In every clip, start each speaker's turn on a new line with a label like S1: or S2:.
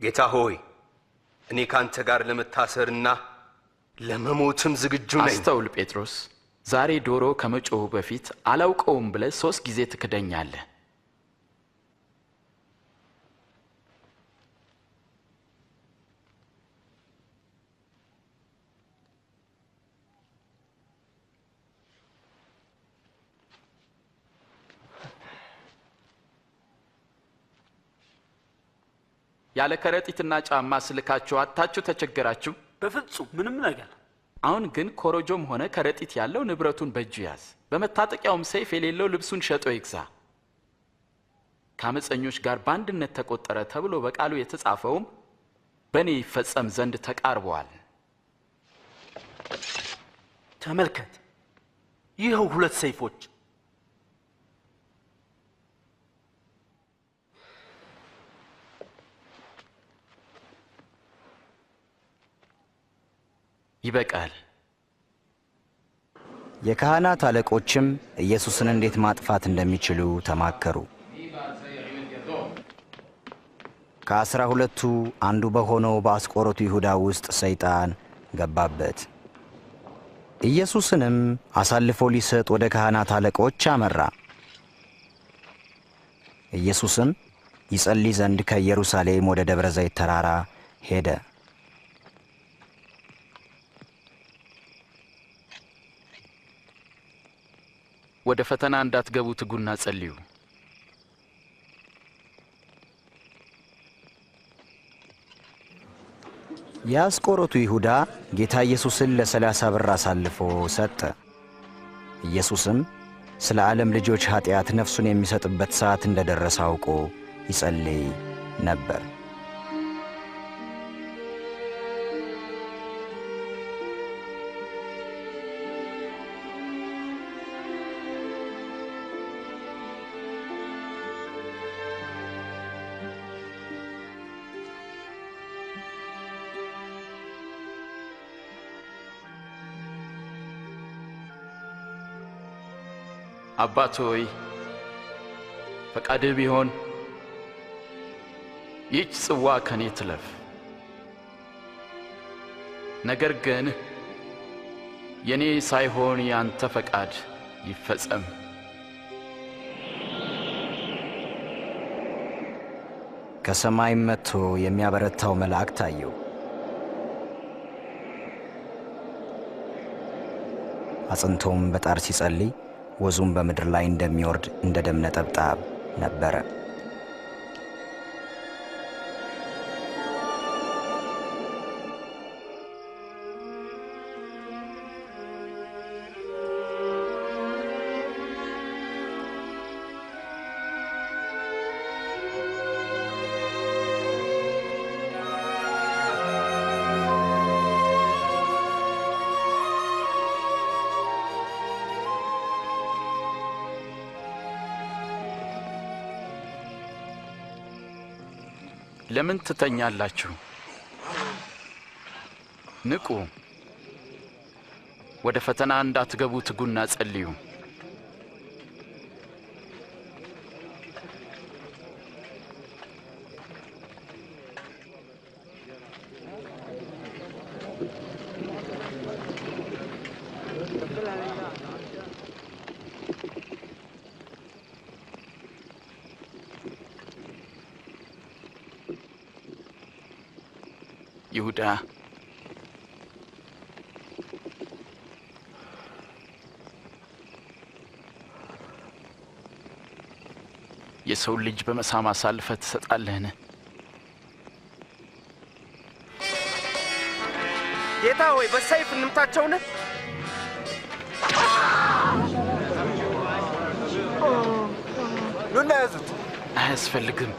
S1: ጌታ ሆይ እኔ ካንተ ጋር ለመታሰርና ለመሞትም ዝግጁ ነኝ።
S2: አስተውል ጴጥሮስ፣ ዛሬ ዶሮ ከመጮሁ በፊት አላውቀውም ብለህ 3 ጊዜ ትክደኛለህ። ያለ ከረጢትና ጫማ ስልካችሁ አታችሁ ተቸገራችሁ?
S3: በፍጹም ምንም ነገር።
S2: አሁን ግን ኮረጆም ሆነ ከረጢት ያለው ንብረቱን በእጁ ያዝ፣ በመታጠቂያውም ሰይፍ የሌለው ልብሱን ሸጦ ይግዛ። ከአመፀኞች ጋር በአንድነት ተቆጠረ ተብሎ በቃሉ የተጻፈውም በእኔ ይፈጸም ዘንድ ተቃርበዋል።
S3: ተመልከት፣ ይኸው 2 ሰይፎች።
S2: ይበቃል።
S4: የካህናት አለቆችም ኢየሱስን እንዴት ማጥፋት እንደሚችሉ ተማከሩ። ከ12ቱ አንዱ በሆነው በአስቆሮቱ ይሁዳ ውስጥ ሰይጣን ገባበት። ኢየሱስንም አሳልፎ ሊሰጥ ወደ ካህናት አለቆች አመራ። ኢየሱስም ይጸልይ ዘንድ ከኢየሩሳሌም ወደ ደብረ ዘይት ተራራ ሄደ።
S2: ወደ ፈተና እንዳትገቡ ትጉና ጸልዩ።
S4: የአስቆሮቱ ይሁዳ ጌታ ኢየሱስን ለ30 ብር አሳልፎ ሰጠ። ኢየሱስም ስለ ዓለም ልጆች ኃጢአት ነፍሱን የሚሰጥበት ሰዓት እንደደረሰ አውቆ ይጸልይ ነበር።
S2: አባት ሆይ ፈቃድህ ቢሆን ይህች ጽዋ ከኔ ትለፍ፣ ነገር ግን የኔ ሳይሆን ያንተ ፈቃድ ይፈጸም።
S4: ከሰማይም መጥቶ የሚያበረታው መልአክ ታየው። አጽንቶም በጣር ሲጸልይ ወዙም በምድር ላይ እንደሚወርድ እንደ ደም ነጠብጣብ ነበረ።
S2: ለምን ትተኛላችሁ? ንቁ፣ ወደ ፈተና እንዳትገቡ ትጉና ጸልዩ። ይሁዳ የሰው ልጅ በመሳም አሳልፈህ ትሰጣለህን?
S1: ጌታ ሆይ በሰይፍ እንምታቸውን? ኑና ያዙት።
S2: አያስፈልግም።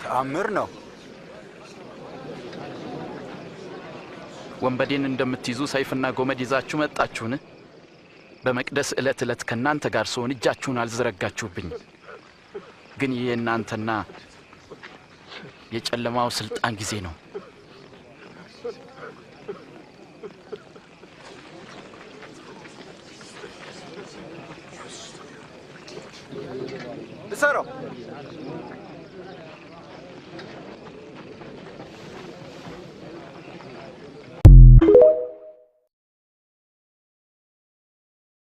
S4: ተአምር ነው።
S2: ወንበዴን እንደምትይዙ ሰይፍና ጎመድ ይዛችሁ መጣችሁን? በመቅደስ ዕለት ዕለት ከእናንተ ጋር ስሆን እጃችሁን አልዘረጋችሁብኝ። ግን ይህ የእናንተና የጨለማው ስልጣን ጊዜ ነው።
S5: ክሰረው።